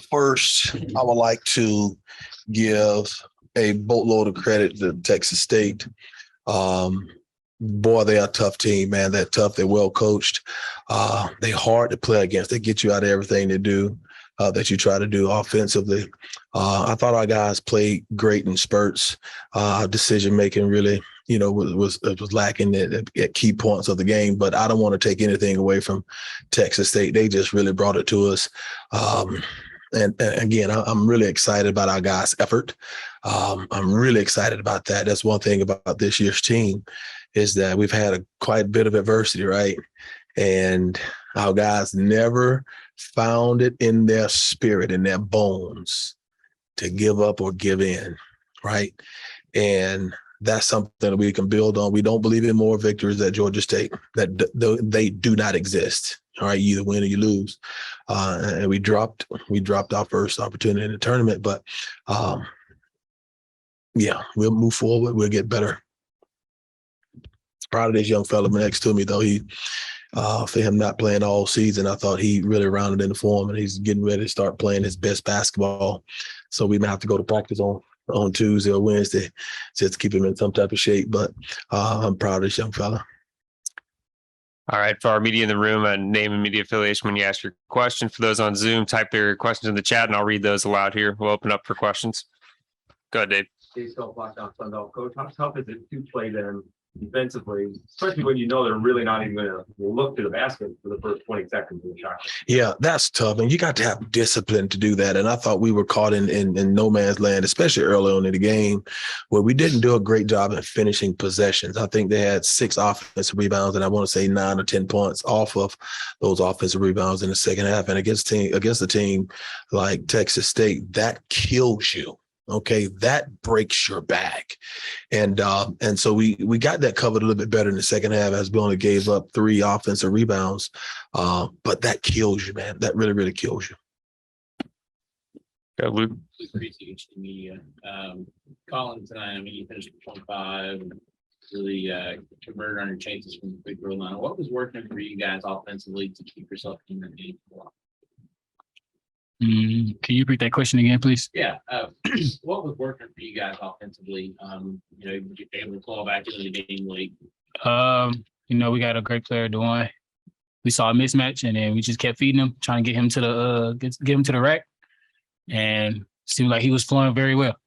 First, I would like to give a boatload of credit to Texas State. Um, Boy, they are a tough team, man. They're tough. They're well coached. They're hard to play against. They get you out of everything they do that you try to do offensively. I thought our guys played great in spurts. Decision making really, was lacking at key points of the game. But I don't want to take anything away from Texas State. They just really brought it to us. And again, I'm really excited about our guys' effort. I'm really excited about that. That's one thing about this year's team is that we've had quite a bit of adversity, right? And our guys never found it in their spirit, in their bones, to give up or give in, right? And that's something that we can build on. We don't believe in more victories at Georgia State. They do not exist. All right, you either win or you lose. And we dropped our first opportunity in the tournament, but yeah, we'll move forward. We'll get better. Proud of this young fella next to me, though. For him not playing all season, I thought he really rounded into form, and he's getting ready to start playing his best basketball. So we may have to go to practice on Tuesday or Wednesday just to keep him in some type of shape. But I'm proud of this young fella. All right. For our media in the room, name and media affiliation when you ask your question. For those on Zoom, type their questions in the chat, and I'll read those aloud here. We'll open up for questions. Go ahead, Dave. Coach, how tough is it to play them defensively, especially when you know they're really not even going to look to the basket for the first 20 seconds of the shot? Yeah, that's tough. And you got to have discipline to do that. And I thought we were caught in no man's land, especially early on in the game, where we didn't do a great job in finishing possessions. I think they had 6 offensive rebounds, and I want to say 9 or 10 points off of those offensive rebounds in the second half. And against a team like Texas State, that kills you. Okay, that breaks your back. And so we got that covered a little bit better in the second half as we only gave up 3 offensive rebounds. But that kills you, man. That really, really kills you. Go, Luke. Appreciate the media. Colin tonight, I mean, you finished with 25 and really converted on your chances from the big roll line. What was working for you guys offensively to keep yourself in the game? Can you repeat that question again, please? Yeah. What was working for you guys offensively? You able to claw back into the game late? We got a great player, Dwayne. We saw a mismatch, and then we just kept feeding him, trying to get him to the get him to the rack, and seemed like he was flowing very well.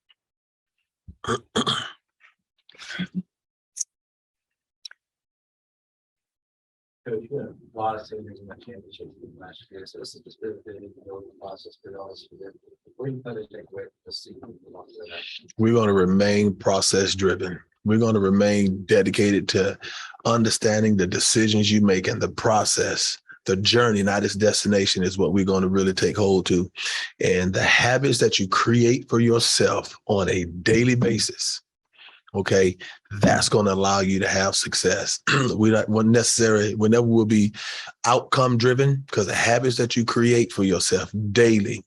Coach, you had a lot of seniors in that championship last year, so this is just really the process for y'all. What do you plan to take away from this season? We're going to remain process driven. We're going to remain dedicated to understanding the decisions you make and the process. The journey, not its destination, is what we're going to really take hold to. And the habits that you create for yourself on a daily basis, okay, that's going to allow you to have success. Whenever we'll be outcome driven, because the habits that you create for yourself daily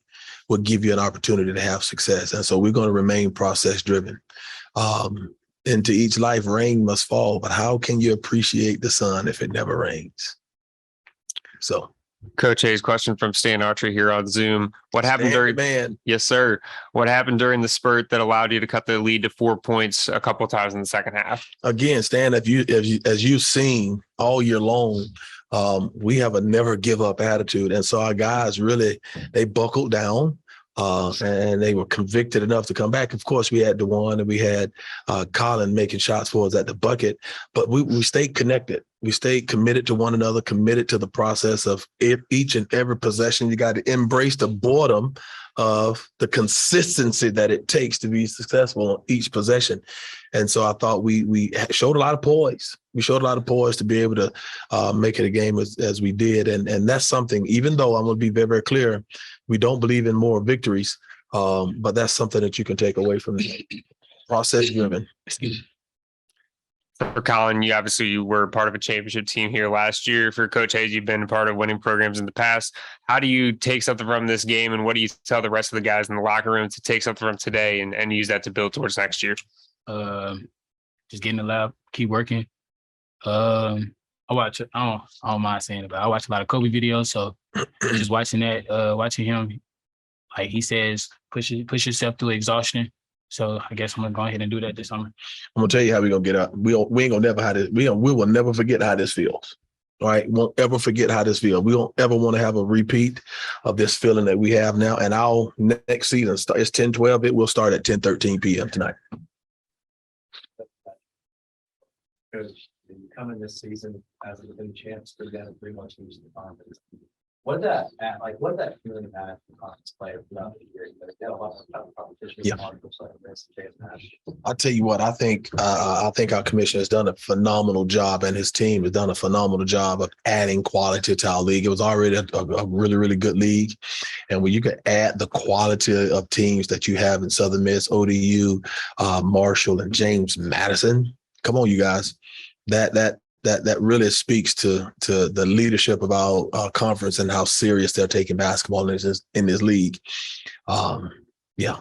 will give you an opportunity to have success. And so we're going to remain process driven. Into each life, rain must fall, but how can you appreciate the sun if it never rains? So, Coach Hayes, question from Stan Archer here on Zoom. What happened Yes, sir. What happened during the spurt that allowed you to cut the lead to 4 points a couple of times in the second half? Again, Stan, as you've seen all year long, we have a never give up attitude. And so our guys really, they buckled down. And they were convicted enough to come back. Of course, we had DeJuan and we had Colin making shots for us at the bucket, but we stayed connected. We stayed committed to one another, committed to the process of each and every possession. You got to embrace the boredom of the consistency that it takes to be successful on each possession. And so I thought we showed a lot of poise. We showed a lot of poise to be able to make it a game as we did. And that's something, even though I'm going to be very, very clear, we don't believe in more victories, but that's something that you can take away from the process driven. For Colin, you were part of a championship team here last year. For Coach Hayes, you've been a part of winning programs in the past. How do you take something from this game, and what do you tell the rest of the guys in the locker room to take something from today and use that to build towards next year? Just get in the lab, keep working. I don't mind saying it, but I watch a lot of Kobe videos, so just watching that, watching him like he says, push yourself through exhaustion. So I guess I'm gonna go ahead and do that this summer. I'm gonna tell you how we're gonna get out. We ain't gonna never how this. We will never forget how this feels. All right, won't ever forget how this feels. We don't ever want to have a repeat of this feeling that we have now. And our next season is 10-12. It will start at 10:13 p.m. tonight. Coach, coming this season as a big chance for them to pretty much lose the conference. What that feeling at the conference play throughout the year? You get a lot of tough competition. Yeah. I'll tell you what, I think our commissioner has done a phenomenal job, and his team has done a phenomenal job of adding quality to our league. It was already a really, really good league. And when you can add the quality of teams that you have in Southern Miss, ODU, Marshall, and James Madison, come on, you guys, that really speaks to the leadership of our conference and how serious they're taking basketball in this league. Yeah,